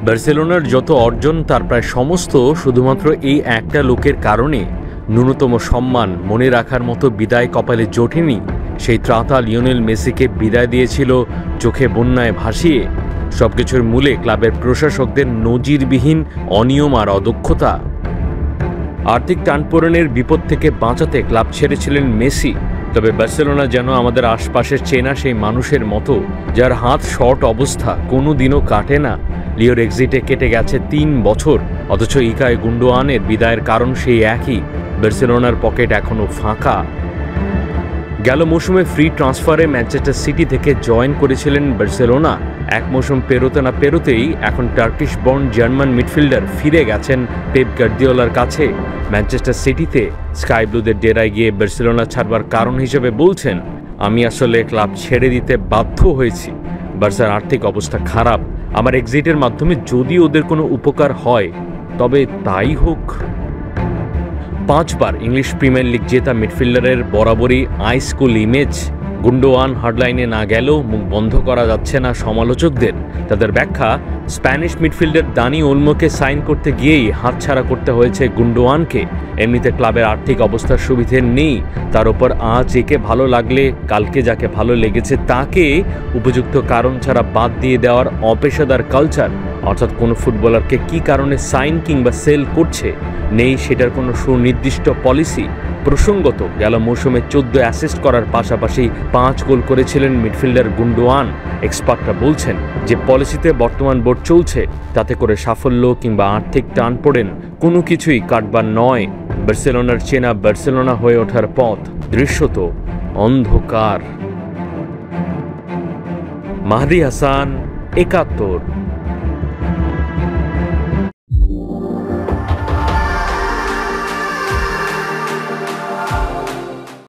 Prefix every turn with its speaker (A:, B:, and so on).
A: বার্সেলোনার যত অর্জন তার প্রায় সমস্ত শুধুমাত্র এই একটা লোকের কারণে। ন্যূনতম সম্মান মনে রাখার মতো বিদায় কপালে জোটেনি। সেই ত্রাতা লিওনেল মেসিকে বিদায় দিয়েছিল চোখে বন্যায় ভাসিয়ে। সবকিছুর মূলে ক্লাবের প্রশাসকদের নজিরবিহীন অনিয়ম আর অদক্ষতা। আর্থিক টানপোড়েনের বিপদ থেকে বাঁচাতে ক্লাব ছেড়েছিলেন মেসি। তবে বার্সেলোনা যেন আমাদের আশপাশের চেনা সেই মানুষের মতো, যার হাত শর্ট অবস্থা কোনো দিনও কাটে না। লিওর এক্সিটে কেটে গেছে 3 বছর, অথচ ইলকাই গুন্ডোয়ানের বিদায়ের কারণ সেই একই। বার্সেলোনার পকেট এখনও ফাঁকা। গেল মৌসুমে ফ্রি ট্রান্সফারে ম্যানচেস্টার সিটি থেকে জয়েন করেছিলেন বার্সেলোনা। এক মৌসুম পেরোতে না পেরোতেই এখন টার্কিশ বর্ন জার্মান মিডফিল্ডার ফিরে গেছেন পেপ গার্দিওলার কাছে। ম্যানচেস্টার সিটিতে স্কাই ব্লুদের ডেরায় গিয়ে বার্সেলোনা ছাড়বার কারণ হিসেবে বলছেন, আমি আসলে ক্লাব ছেড়ে দিতে বাধ্য হয়েছি। বার্সার আর্থিক অবস্থা খারাপ। আমার এক্সিটের মাধ্যমে যদি ওদের কোনো উপকার হয় তবে তাই হোক। 5 বার ইংলিশ প্রিমিয়ার লিগ জেতা মিডফিল্ডারের বরাবরই আইস্কুল ইমেজ। গুন্ডোয়ান হার্ডলাইনে না গেলেও মুখ বন্ধ করা যাচ্ছে না সমালোচকদের। তাদের ব্যাখ্যা, স্প্যানিশ মিডফিল্ডার দানি ওলমোকে সাইন করতে গিয়েই হাতছাড়া করতে হয়েছে গুন্ডোয়ানকে। এমনিতে ক্লাবের আর্থিক অবস্থার সুবিধে নেই, তার উপর আজ একে ভালো লাগলে কালকে যাকে ভালো লেগেছে তাকে উপযুক্ত কারণ ছাড়া বাদ দিয়ে দেওয়ার অপেশাদার কালচার। অর্থাৎ কোনো ফুটবলারকে কী কারণে সাইন কিংবা সেল করছে নেই সেটার কোনো সুনির্দিষ্ট পলিসি। প্রসঙ্গত গেল মৌসুমে 14 অ্যাসিস্ট করার পাশাপাশি 5 গোল করেছিলেন মিডফিল্ডার গুন্ডোয়ান। এক্সপার্টরা বলছেন যে পলিসিতে বর্তমান বোর্ড চলছে তাতে করে সাফল্য কিংবা আর্থিক টানপোড়েন কোনো কিছুই কাটবার নয়। বার্সেলোনার চেনা বার্সেলোনা হয়ে ওঠার পথ দৃশ্যত অন্ধকার। মাহদি হাসান, 71।